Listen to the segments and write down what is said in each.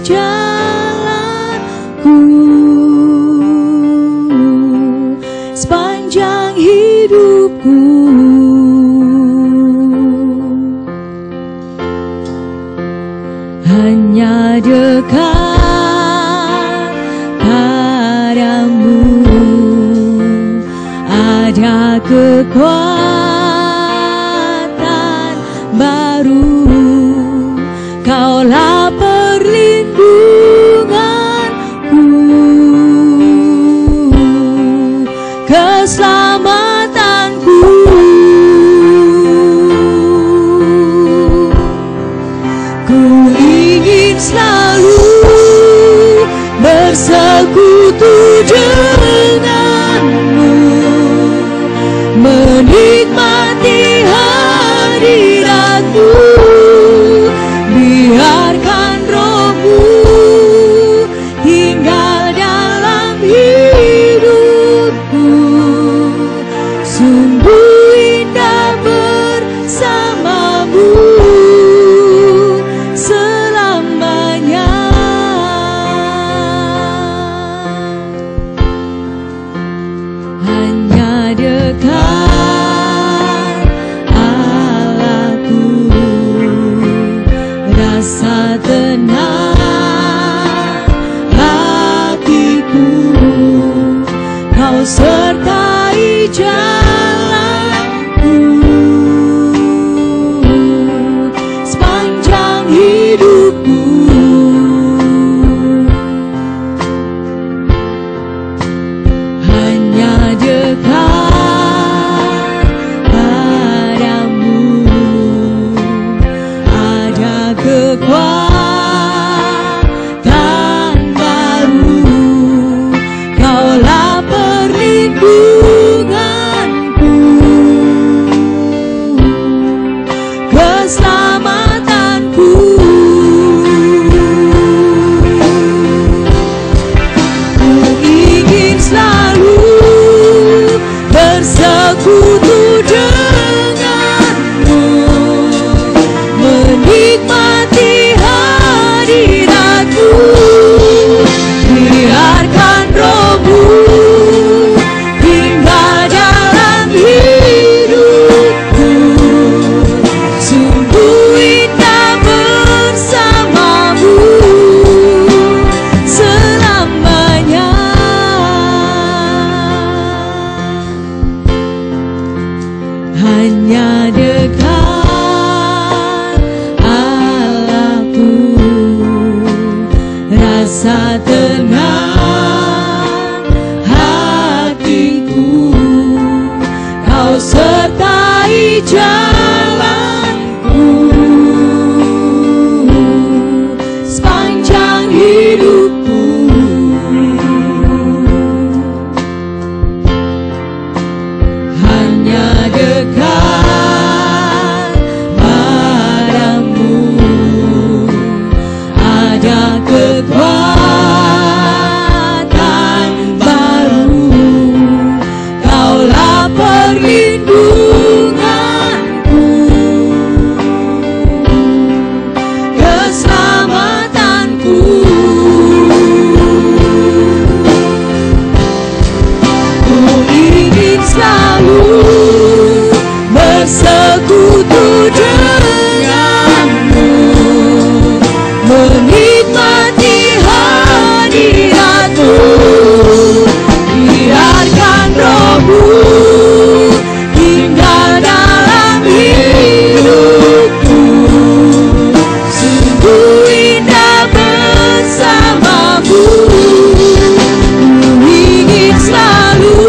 jalanku sepanjang hidupku. Hanya dekat padamu ada kekuatan baru. Kaulah perlindunganku, keselamatanku. Ku ingin selalu bersekutu denganmu, menikmati hadiratmu. Biarkan rohmu tinggal dalam hidupku. Sungguh indah bersamamu selamanya. Hanya dekat Allahku, rasa tenang hatiku. Kau sertai jalanku sepanjang hidupku. Hanya dekat padamu ada kekuatan baru. Kaulah perlindunganku, keselamatanku. Ku ingin selalu bersekutu denganmu, menikmati hadiratmu. Biarkan rohmu tinggal dalam hidupku. Sungguh indah bersamamu selamanya. Hanya dekat Allahku, rasa tenang hatiku. Kau sertai jalanku sepanjang hidupku. Hanya dekat padamu ada kekuatan baru. Kaulah perlindunganku, keselamatanku. Ku ingin selalu bersekutu denganmu, menikmati hadiratmu. Biarkan rohmu tinggal dalam hidupku. Sungguh indah bersamamu. Ku ingin selalu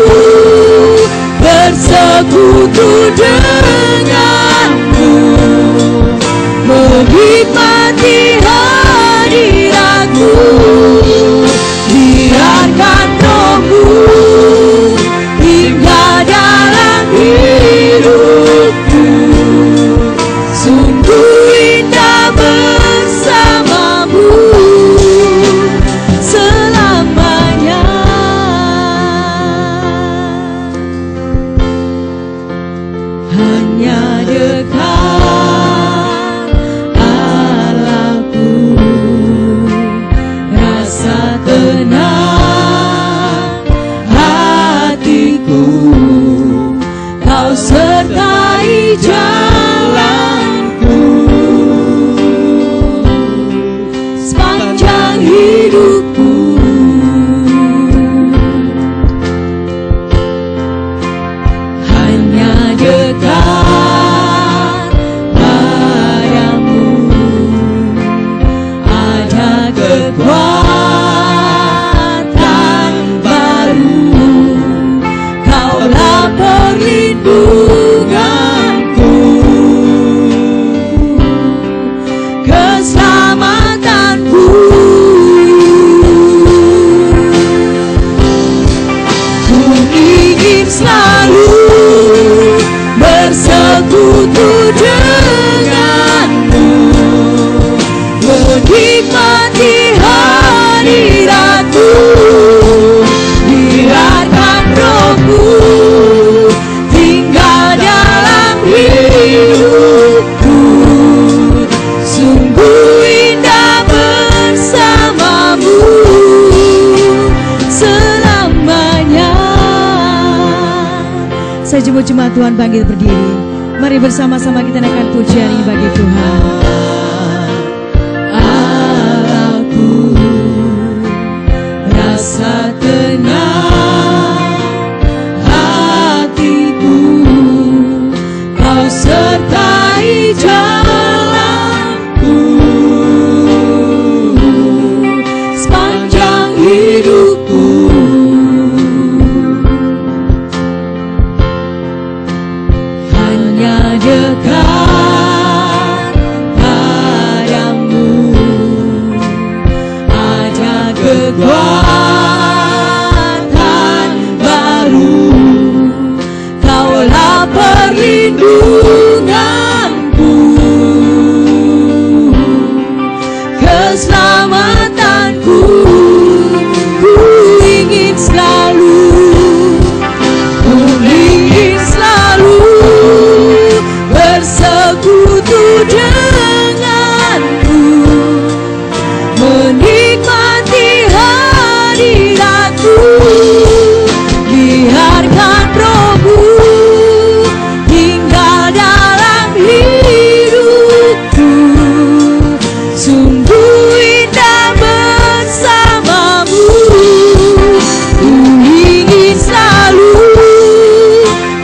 bersekutu denganmu, menikmati hadiratmu. Biarkan rohmu tinggal dalam hidupku. Sungguh indah bersamamu selamanya. kekuatan baru, Kaulah perlindunganku, keselamatanku. Ku ingin selalu bersekutu denganmu, menikmati hadiratmu. Biarkan rohmu tinggal dalam hidupku, sungguh indah bersamamu selamanya. Saya jemput jemaat Tuhan panggil berdiri. Mari bersama-sama kita naikkan pujian ini bagi Tuhan. Allahku, rasa tenang hatiku, Kau sertai jalanku sepanjang hidupku. Hanya dekat padamu ada kekuatan baru, Kaulah perlindunganku, keselamatanku. Ku ingin selalu, ku ingin selalu bersekutu denganmu, menikmati hadiratmu. Biarkan rohmu tinggal dalam hidupku, sungguh indah bersamamu. Ku ingin selalu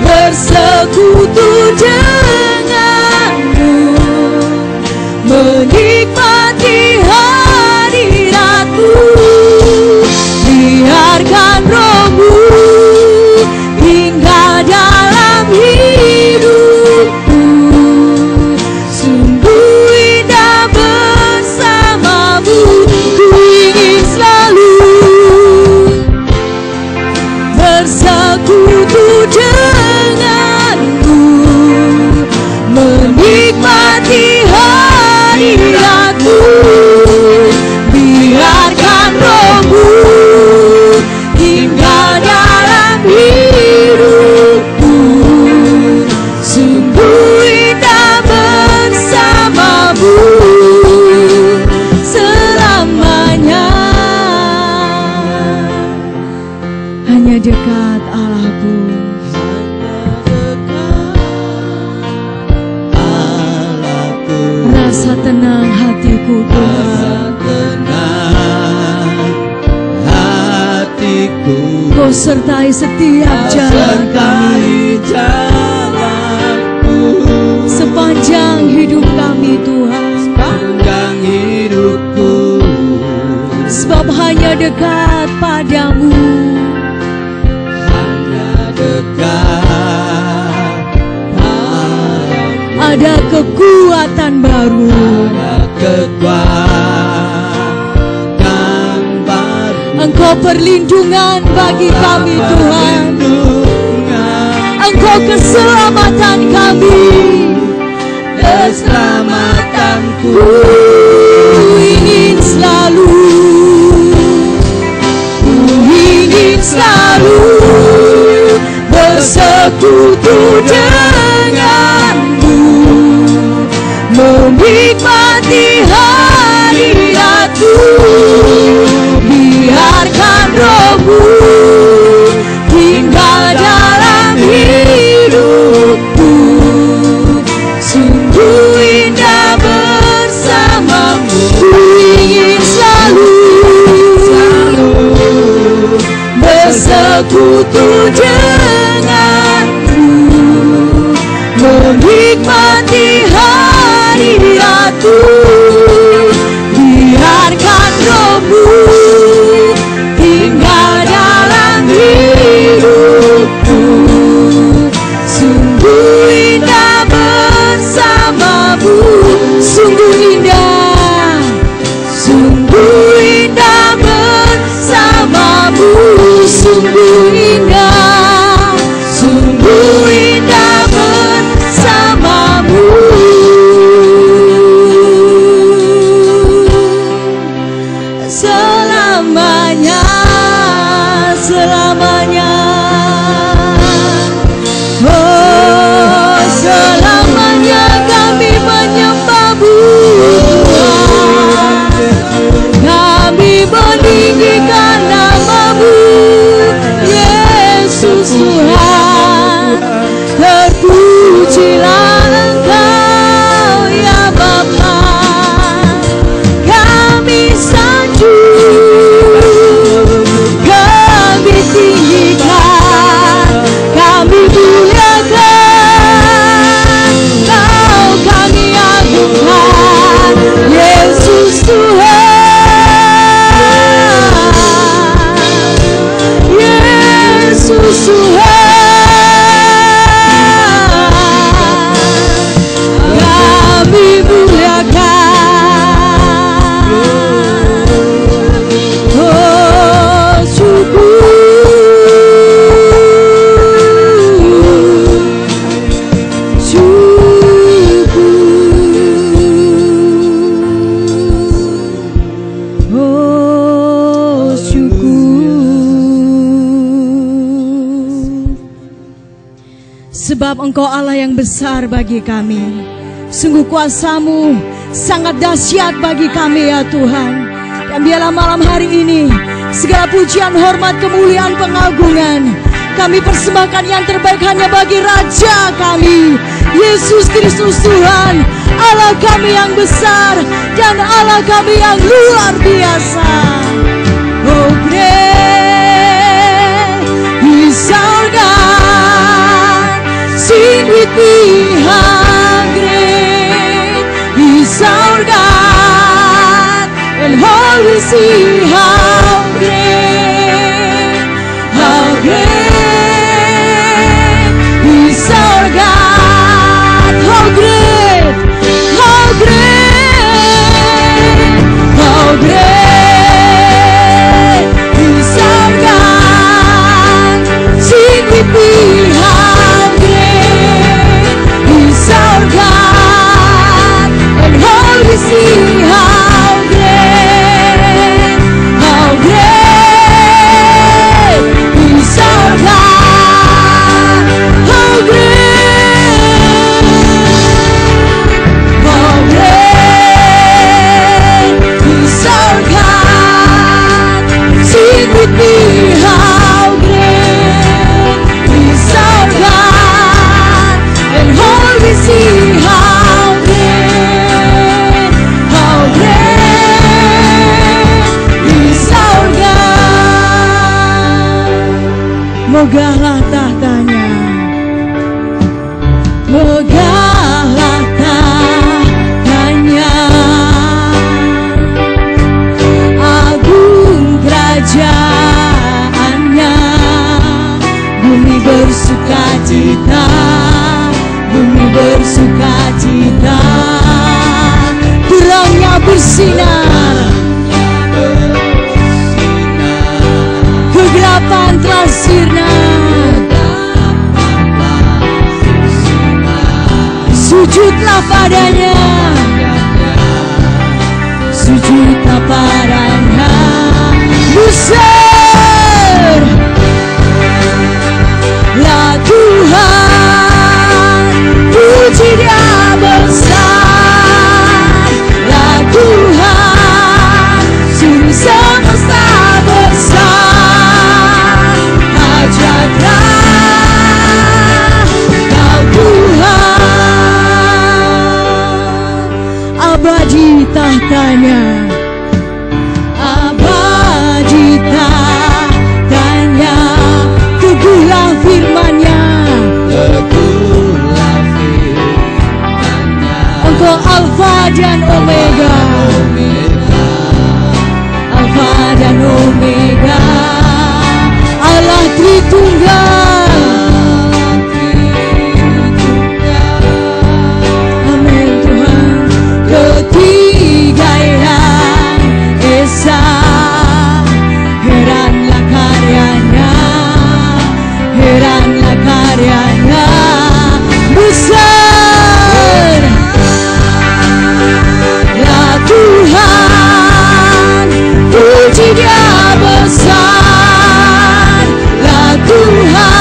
bersekutu denganmu, menikmati hadiratmu. Biarkan rohmu tinggal dalam hidupku, sungguh indah bersamamu. Ku ingin selalu bersekutu denganmu, menikmati hadiratmu. Biarkan rohmu tinggal dalam hidupku, sungguh indah bersamamu selamanya. Hanya dekat Allahku, rasa tenang hatiku Tuhan, Kau sertai setiap jalan kami, sepanjang hidup kami Tuhan. Sepanjang hidupku, Sebab hanya dekat padamu hanya dekat padamu ada kekuatan baru, ada kekuatan baru. Engkau perlindungan bagi kami Tuhan, Engkau keselamatan kami, keselamatanku. Ku ingin selalu, ku ingin selalu bersekutu denganmu, menikmati hadiratmu. Biarkan rohmu tinggal dalam hidupku, sungguh indah bersamamu. Ku ingin selalu bersekutu denganmu, menikmati hadiratmu. Biarkan rohmu Sebab Engkau Allah yang besar bagi kami. Sungguh kuasa-Mu sangat dahsyat bagi kami ya Tuhan. Dan biarlah malam hari ini segala pujian, hormat, kemuliaan, pengagungan kami persembahkan yang terbaik hanya bagi Raja kami, Yesus Kristus Tuhan, Allah kami yang besar dan Allah kami yang luar biasa. Oh great is our God, sing with me, how great is our God, and all we see how great is our God. How great, how great, how great is our God. Sing with me, how great is our God, and all we see how great is our God. How great is our God. Sing with me, how great is our God, and all we see how great is our God. Megahlah tahtanya, megahlah tahtanya, agung kerajaannya. Bumi bersukacita, bumi bersukacita, terangnya bersinar, kegelapan telah sirna. Sujudlah padanya, sujudlah padanya. Besar lah Tuhan, puji Dia besar lah Tuhan, sungguh semesta besar. Ajaiblah Kau Tuhan, abadi tahtanya, abadi tahtanya. Teguhlah firman-Nya, Engkau Alfa dan Omega, Alfa dan Omega, Allah Tritunggal. Amin Tuhan. Ketiga Yang Esa, heranlah karyanya, heranlah karyanya. Besar lah Tuhan, puji Dia besar lah Tuhan.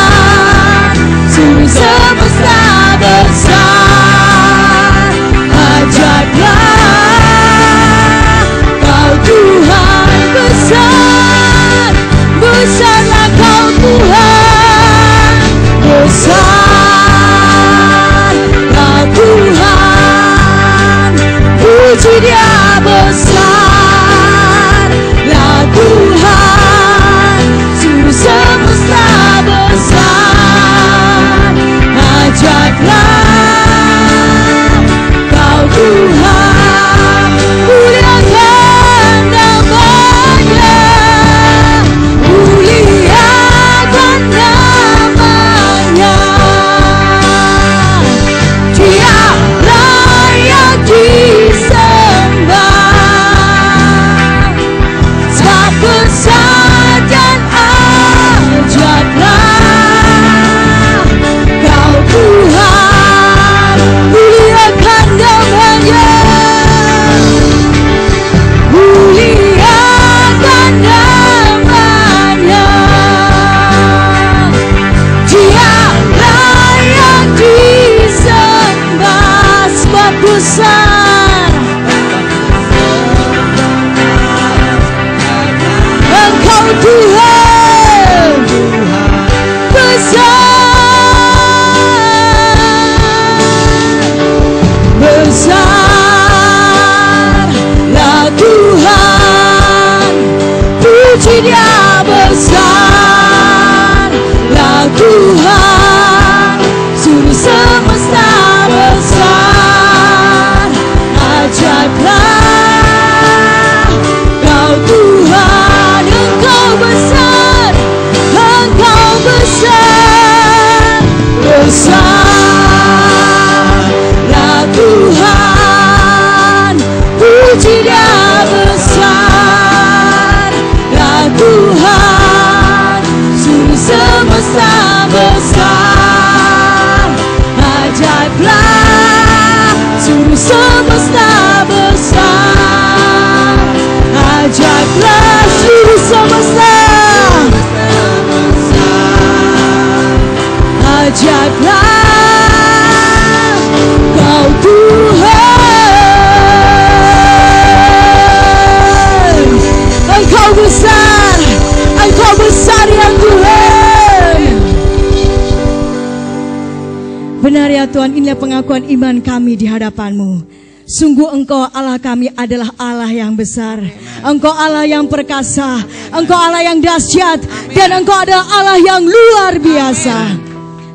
Dahsyatlah Kau Tuhan, Engkau besar ya Tuhan. Benar ya Tuhan, inilah pengakuan iman kami di hadapan-Mu. Sungguh Engkau Allah kami adalah Allah yang besar. Engkau Allah yang perkasa, Engkau Allah yang dahsyat, dan Engkau adalah Allah yang luar biasa.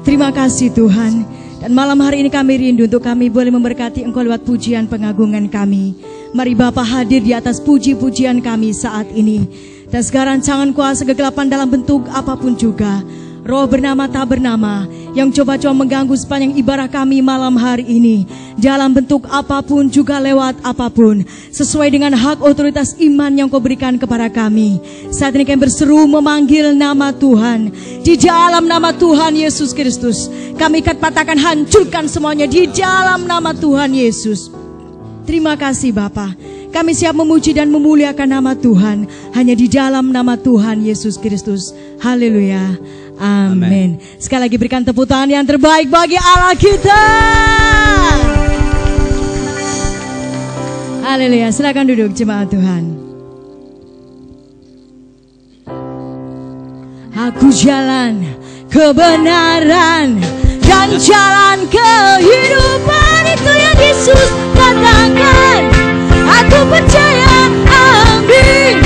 Terima kasih Tuhan. Dan malam hari ini kami rindu untuk kami boleh memberkati Engkau lewat pujian pengagungan kami. Mari Bapa hadir di atas puji-pujian kami saat ini. Dan sekarang jangan kuasa kegelapan dalam bentuk apapun juga, roh bernama tak bernama yang coba-coba mengganggu sepanjang ibadah kami malam hari ini, dalam bentuk apapun juga lewat apapun, sesuai dengan hak otoritas iman yang Kau berikan kepada kami. Saat ini kami berseru memanggil nama Tuhan. Di dalam nama Tuhan Yesus Kristus kami ikat patahkan, hancurkan semuanya di dalam nama Tuhan Yesus. Terima kasih Bapa. Kami siap memuji dan memuliakan nama Tuhan hanya di dalam nama Tuhan Yesus Kristus. Haleluya. Amin. Sekali lagi berikan tepuk tangan yang terbaik bagi Allah kita. Haleluya. Silakan duduk jemaat Tuhan. Aku jalan kebenaran dan jalan kehidupan, itu yang Yesus katakan. Aku percaya, amin,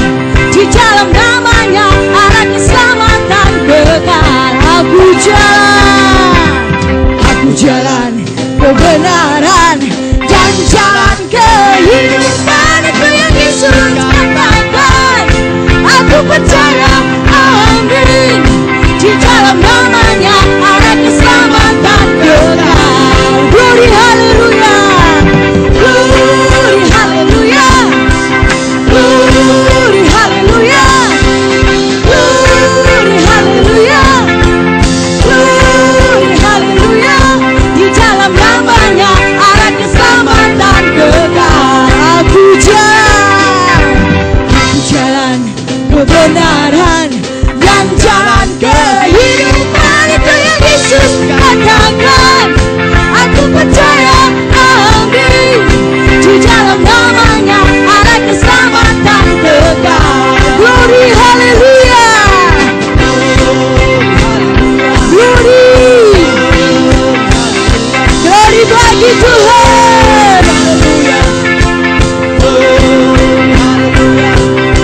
di dalam namanya ada keselamatan kekal. Aku jalan kebenaran dan jalan kehidupan, itu yang Yesus katakan. Aku percaya, amin, di dalam namanya ada keselamatan kekal. Glory haleluya, glory haleluya, glory haleluya, glory haleluya, glory haleluya. Di dalam namanya ada keselamatan kekal. Aku jalan kebenaran dan jalan kehidupan, itu yang Yesus katakan. Aku percaya, amin, di dalam namanya ada keselamatan kekal. Glory haleluya, glory bagi Tuhan.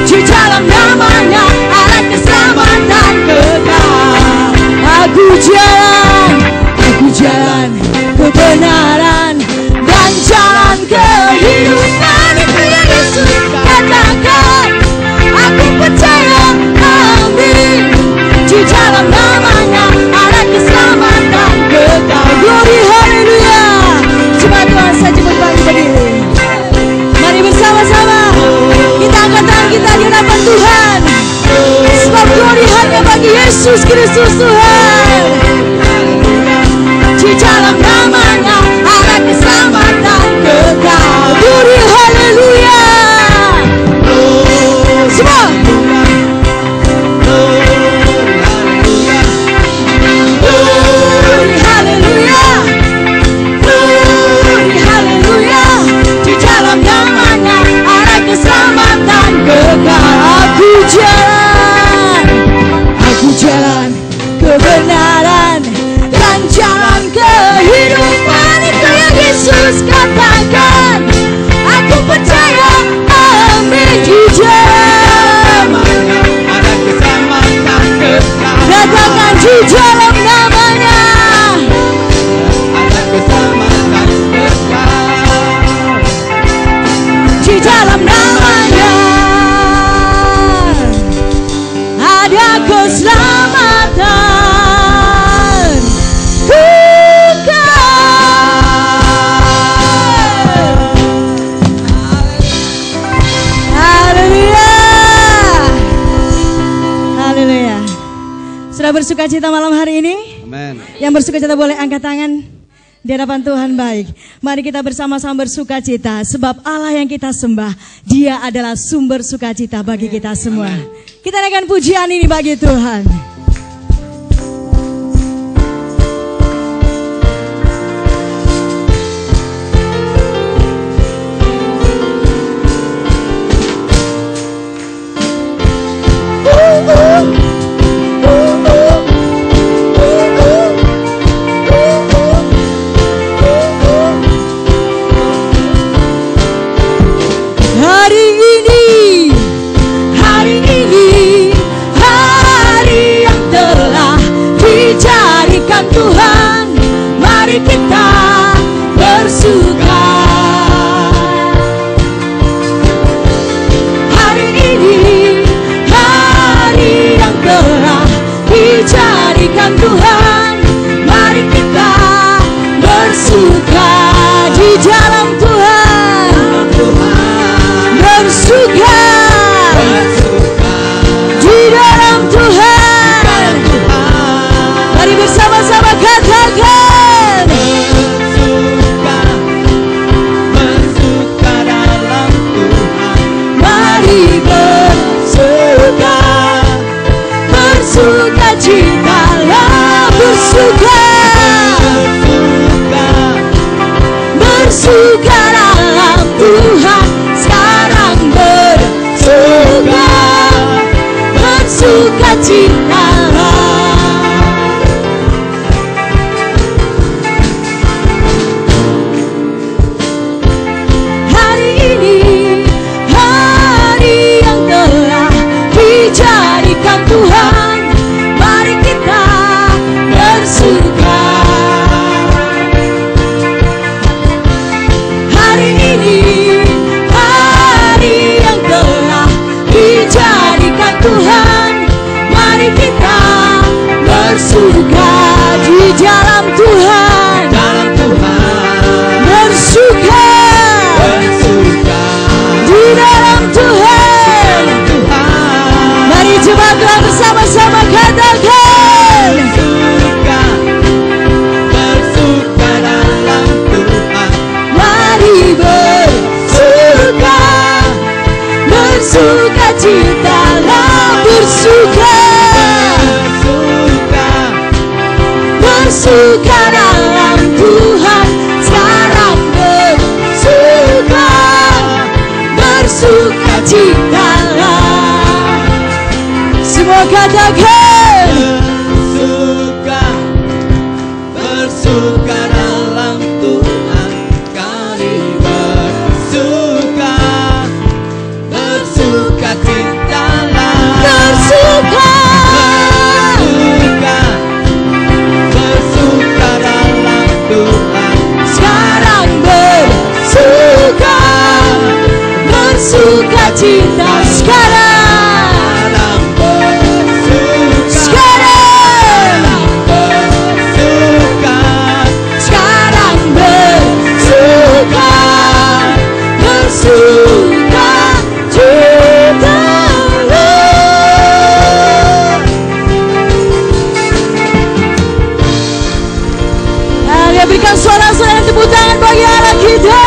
Di dalam namanya ada keselamatan kekal. Aku jalan kebenaran dan jalan kehidupan, itu yang Yesus katakan. Aku percaya, amin, di dalam namanya ada keselamatan kekal. Glory haleluya. Coba Tuhan saja berbalik berdiri. Mari bersama-sama kita angkat tangan kita di hadapan Tuhan, sebab glory hanya bagi Yesus Kristus Tuhan. Di dalam namanya ada keselamatan kekal. Glory haleluya. Semua glory haleluya, glory haleluya. Di dalam namanya ada keselamatan kekal. Aku jalan kebenaran dan jalan kehidupan, itu yang Yesus katakan. Aku percaya, amin, di dalam ada keselamatan kekal. Katakan di dalam namanya ada keselamatan kekal. Di dalam namanya ada keselamatan kekal. Haleluya, haleluya. Sudah bersuka cita malam hari ini? Amen. Yang bersuka cita boleh angkat tangan di hadapan Tuhan. Baik, mari kita bersama-sama bersuka cita, sebab Allah yang kita sembah, Dia adalah sumber sukacita bagi kita semua. Kita naikkan pujian ini bagi Tuhan. bersukacita. Hari ini hari yang telah dijadikan Tuhan, mari kita bersuka. Hari ini hari yang telah dijadikan Tuhan, mari kita bersuka di dalam Tuhan, bersuka di dalam Tuhan. Mari jemaat Tuhan bersama-sama katakan, bersuka dalam Tuhan. mari bersuka, bersuka citalah, bersuka, bersuka dalam Tuhan. Sekarang bersuka, bersuka citalah. Semua katakan, bersuka dalam Tuhan. Kami bersuka, bersuka cintalah. bersuka, Bersuka dalam Tuhan. sekarang bersuka, bersuka cita. Sekarang, sekarang, sekarang bersuka, bersuka cita. Ayo berikan suara-suara dan tepuk tangan bagi Allah kita.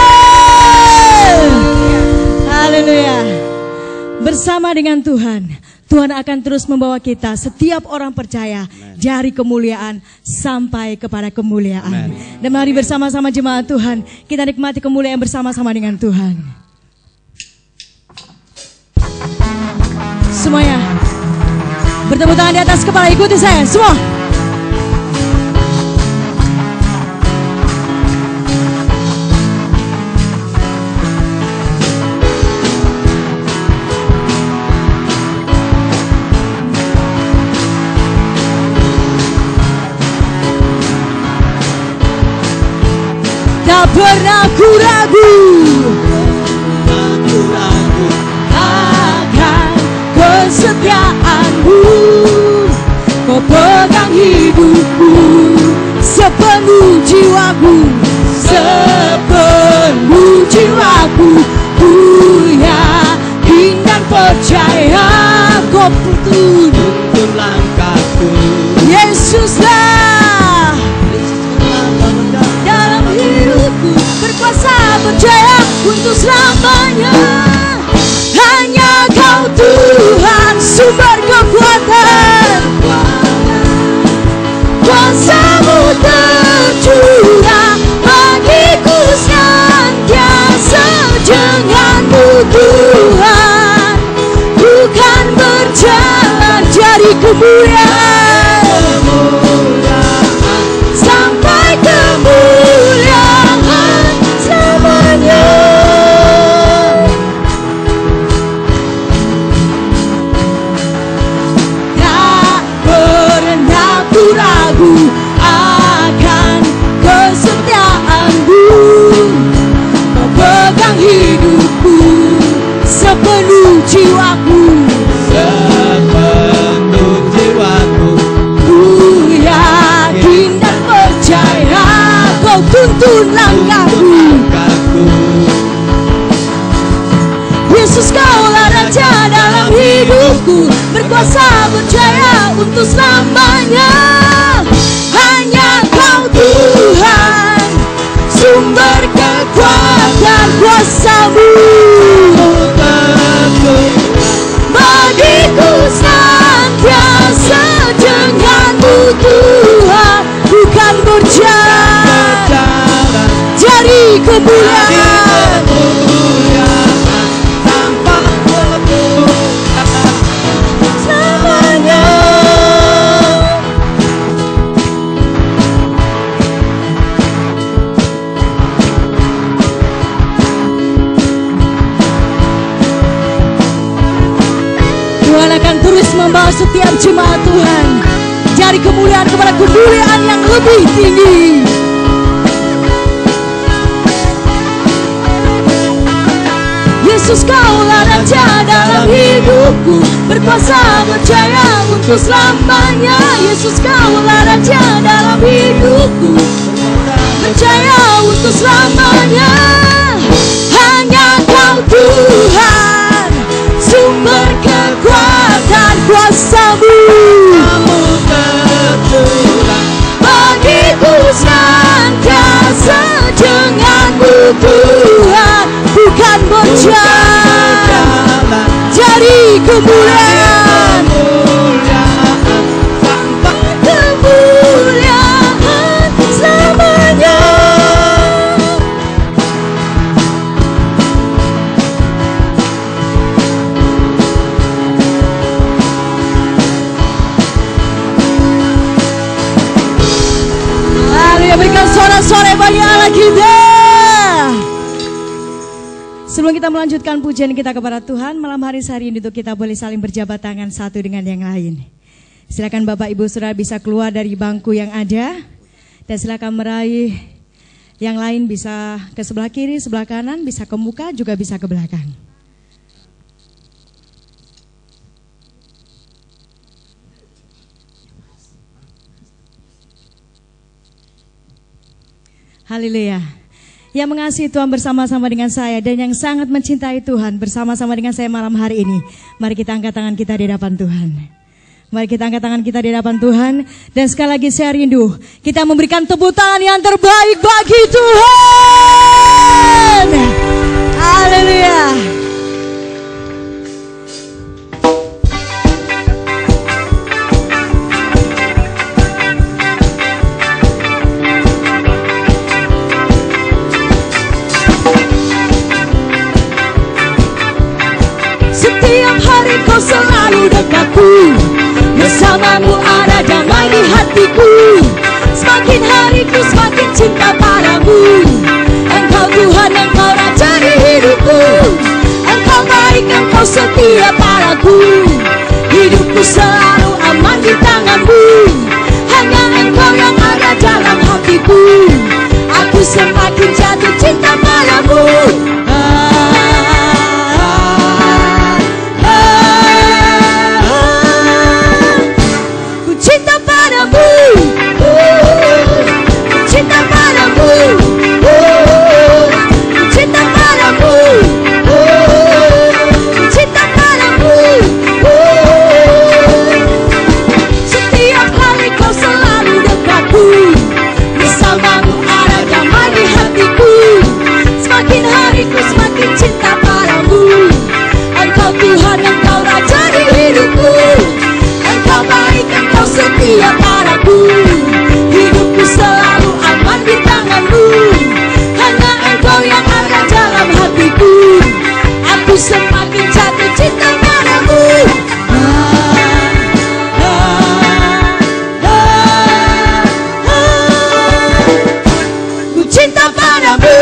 Haleluya. Bersama dengan Tuhan, Tuhan akan terus membawa kita setiap orang percaya dari kemuliaan sampai kepada kemuliaan. Amen. Dan mari bersama-sama jemaat Tuhan, kita nikmati kemuliaan bersama-sama dengan Tuhan. Semuanya bertepuk tangan di atas kepala, ikuti saya semua. Tak pernah ku ragu akan kesetiaanmu. Kau pegang hidupku sepenuh jiwaku, sepenuh jiwaku. Ku yakin dan percaya kau tuntun langkahku. Yesuslah dalam hidupku, berkuasa percaya untuk selamanya. Hanya kau Tuhan, sumber kekuatan. Kuasa-Mu tercurah bagiku senantiasa. Denganmu Tuhan, bukan berjalan dari kemuliaan sampai kemuliaan selamanya. Tak pernah ku ragu akan kesetiaanmu. Kau pegang hidupku sepenuh jiwaku, Sepenuh jiwaku. ku yakin dan percaya kau tuntun langkahku. Yesus, Kaulah Raja dalam hidupku, berkuasa percaya untuk selamanya. Hanya Kau Tuhan, sumber kekuatan. Kuasa-Mu bagiku senantiasa. Denganmu Tuhan, bukan berjalan dari kemuliaan Tanpa selamanya. membawa setiap jemaat Tuhan dari kemuliaan kepada kemuliaan yang lebih tinggi. Yesus, Kaulah Raja dalam hidupku, berkuasa berjaya untuk selamanya. Yesus, Kaulah Raja dalam hidupku, berjaya untuk selamanya. Hanya Kau Tuhan, sumber kekuatan kuasa-Mu. Kamu terpulang Bagiku senantiasa denganmu Tuhan, bukan berjalan dari kemuliaan sampai kemuliaan selamanya. Haleluya, berikan sorak-sorai bagi Allah kita. Sebelum kita melanjutkan pujian kita kepada Tuhan, malam hari ini untuk kita boleh saling berjabat tangan satu dengan yang lain. Silakan Bapak Ibu Saudara bisa keluar dari bangku yang ada, dan silakan meraih yang lain, bisa ke sebelah kiri, sebelah kanan, bisa ke muka, juga bisa ke belakang. Haleluya. Yang mengasihi Tuhan bersama-sama dengan saya dan yang sangat mencintai Tuhan bersama-sama dengan saya malam hari ini. Mari kita angkat tangan kita di hadapan Tuhan. Mari kita angkat tangan kita di hadapan Tuhan. Dan sekali lagi saya rindu kita memberikan tepuk tangan yang terbaik bagi Tuhan. Haleluya. Kau selalu dekatku, bersamamu ada damai di hatiku. Semakin hariku semakin cinta padamu. Engkau Tuhan, Engkau Raja di hidupku. Engkau baik, Engkau setia padaku. Hidupku selalu aman di tanganmu. Hanya Engkau yang ada dalam hatiku. Aku semakin jatuh cinta padamu. Setia padaku, hidupku selalu aman di tanganmu. Hanya Engkau yang ada dalam hatiku. Aku semakin jatuh cinta padamu. Ku cinta padamu.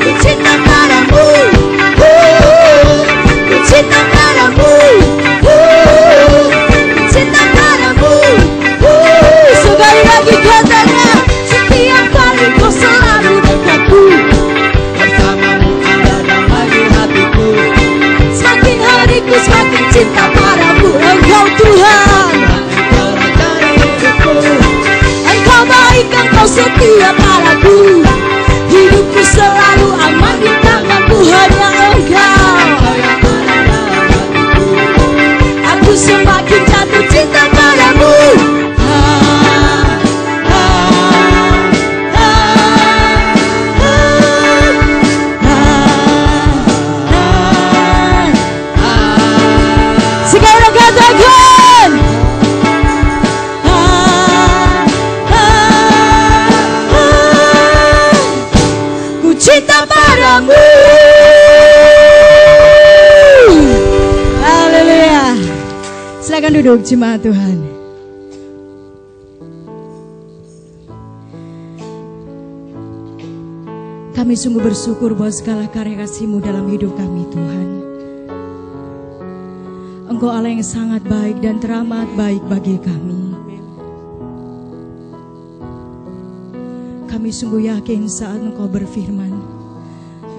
Ku cinta padamu. Ku cinta padamu. Sekali lagi katanya, setiap kali Kau selalu dekatku. bersamamu ada damai di hatiku. Semakin hariku semakin cinta padamu. Engkau Tuhan, Engkau Raja di hidupku. Engkau baik, Engkau setia padaku. Hidupku selalu aman di tanganmu. Hanya Engkau, Engkau yang ada dalam hatiku. aku semakin jatuh cinta padamu. Sekarang katakan, ku cinta padamu. Haleluya. Silakan duduk jemaat Tuhan. Kami sungguh bersyukur bahwa segala karya kasih-Mu dalam hidup kami Tuhan. Engkau Allah yang sangat baik dan teramat baik bagi kami. Kami sungguh yakin saat Engkau berfirman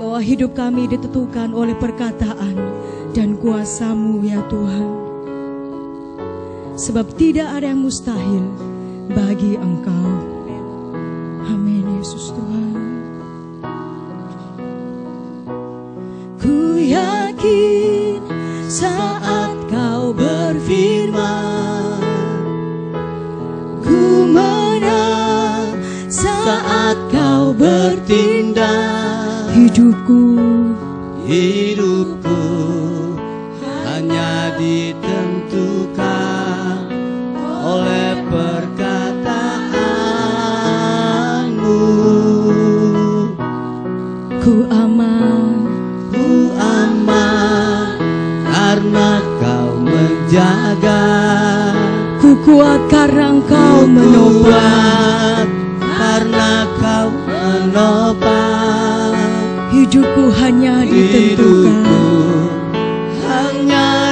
bahwa hidup kami ditentukan oleh perkataan dan kuasa-Mu ya Tuhan. Sebab tidak ada yang mustahil bagi Engkau. Amin Yesus Tuhan. Ku yakin saat Kau berfirman, ku menang saat Kau bertindak. Hidupku hanya ditentukan oleh perkataan-Mu. Ku aman karena Kau menjaga. Ku kuat karena Engkau menopang. Karena Kau menopang. Hidupku hanya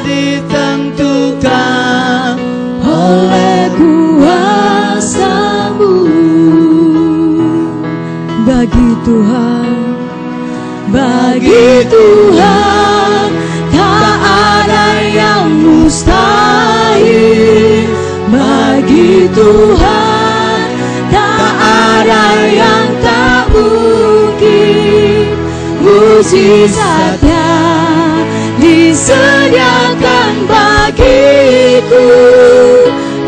ditentukan oleh kuasa-Mu. Bagi Tuhan tak ada yang mustahil. Bagi Tuhan tak ada yang tak mungkin. Mujizatnya disediakan bagiku.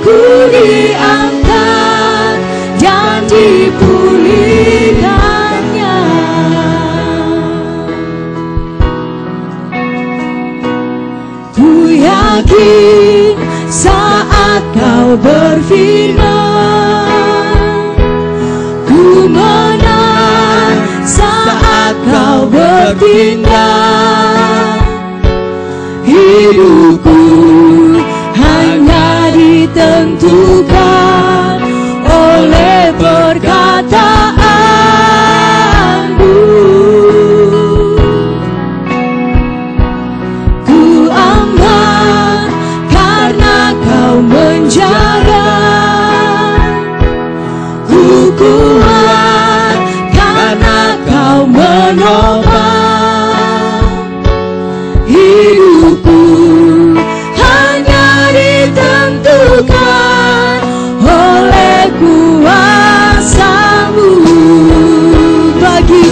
Ku diangkat dan dipulihkannya. Ku yakin saat Kau berfirman, ku menang saat Kau bertindak. Hidupku hanya ditentukan oleh perkataan-Mu. Ku aman karena Kau menjaga. Ku kuat karena Kau menopang. Hidupku hanya ditentukan oleh kuasa-Mu. Bagi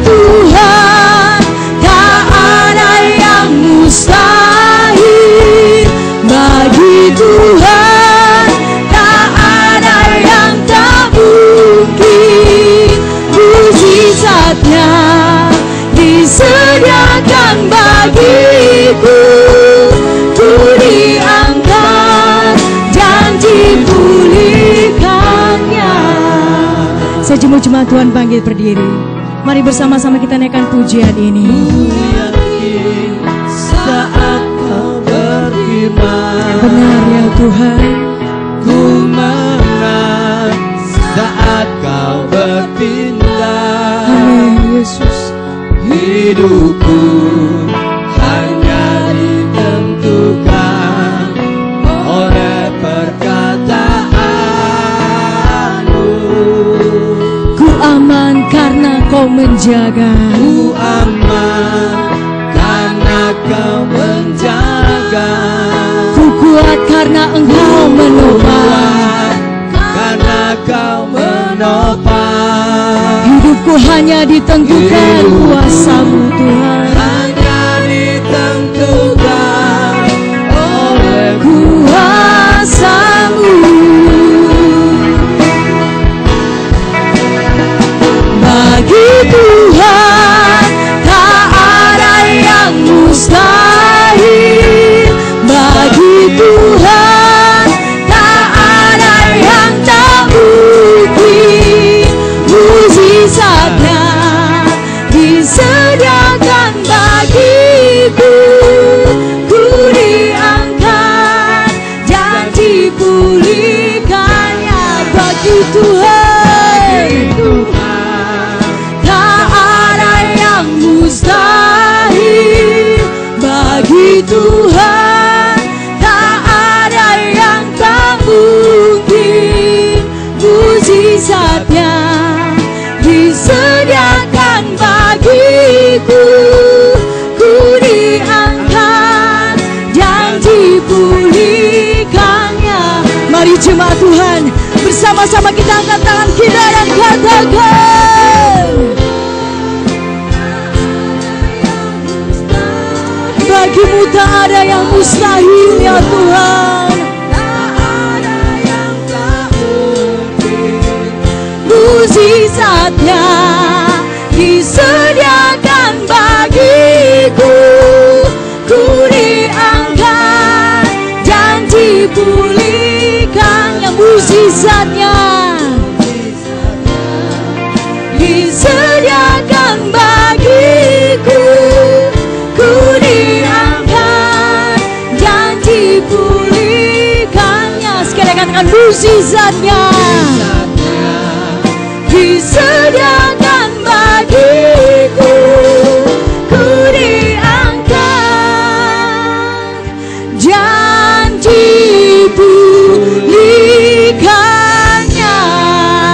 Tuhan tak ada yang mustahil. Bagi Tuhan tak ada yang tak mungkin. Mujizatnya disediakan bagiku. Ku diangkat dan dipulihkannya. Sejumlah jemaat Tuhan panggil berdiri. Mari bersama-sama kita naikkan pujian ini. Ku yakin saat Kau berfirman, Benar ya Tuhan. ku menang saat Kau bertindak. Amin Yesus. Hidupku hanya ditentukan oleh perkataan-Mu. Ku aman karena Kau menjaga. Ku aman karena Kau menjaga. Ku kuat karena Engkau menopang. Karena Kau menopang. Hidupku hanya ditentukan kuasa-Mu Tuhan. Hanya ditentukan oleh Kuasa-Mu. Bagi Tuhan tak ada yang mustahil. Bagi Tuhan tak ada yang tak mungkin. Mujizatnya disediakan sama-sama kita angkat tangan kita dan katakan, bagimu tak ada yang mustahil ya Tuhan. Mukjizatnya disediakan bagiku, ku diangkat dan dipulihkan. Yang mukjizatnya disediakan bagiku, ku diangkat dan dipulihkannya. Sekali katakan mukjizatnya disediakan bagiku, ku diangkat dan dipulihkannya.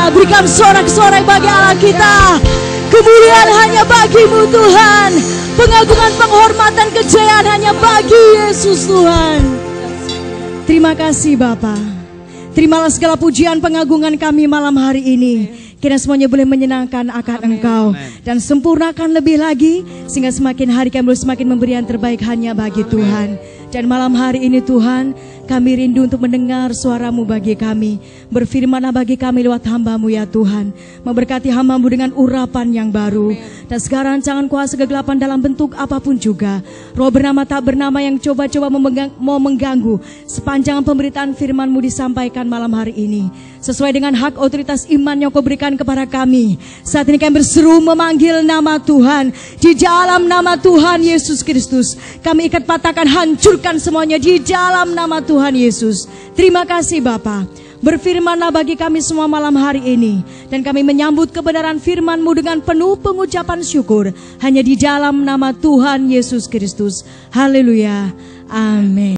Berikan sorak-sorai bagi Allah kita. Kemuliaan hanya bagimu Tuhan, pengagungan, penghormatan, kejayaan hanya bagi Yesus Tuhan. Terima kasih Bapa. Terimalah segala pujian pengagungan kami malam hari ini. Kiranya semuanya boleh menyenangkan akan Engkau dan sempurnakan lebih lagi, sehingga semakin hari kami boleh semakin memberi yang terbaik hanya bagi Tuhan. Dan malam hari ini Tuhan, kami rindu untuk mendengar suara-Mu bagi kami. Berfirman-Lah bagi kami lewat hamba-Mu ya Tuhan. Memberkati hamba-Mu dengan urapan yang baru. Dan segala rancangan kuasa kegelapan dalam bentuk apapun juga, roh bernama tak bernama yang coba-coba mau mengganggu sepanjang pemberitaan firman-Mu disampaikan malam hari ini, sesuai dengan hak otoritas iman yang Kau berikan kepada kami. Saat ini kami berseru memanggil nama Tuhan. Di dalam nama Tuhan Yesus Kristus, kami ikat patahkan, hancurkan semuanya di dalam nama Tuhan Yesus. Terima kasih Bapa. Berfirman-Lah bagi kami semua malam hari ini, dan kami menyambut kebenaran firman-Mu dengan penuh pengucapan syukur hanya di dalam nama Tuhan Yesus Kristus. Haleluya. Amin.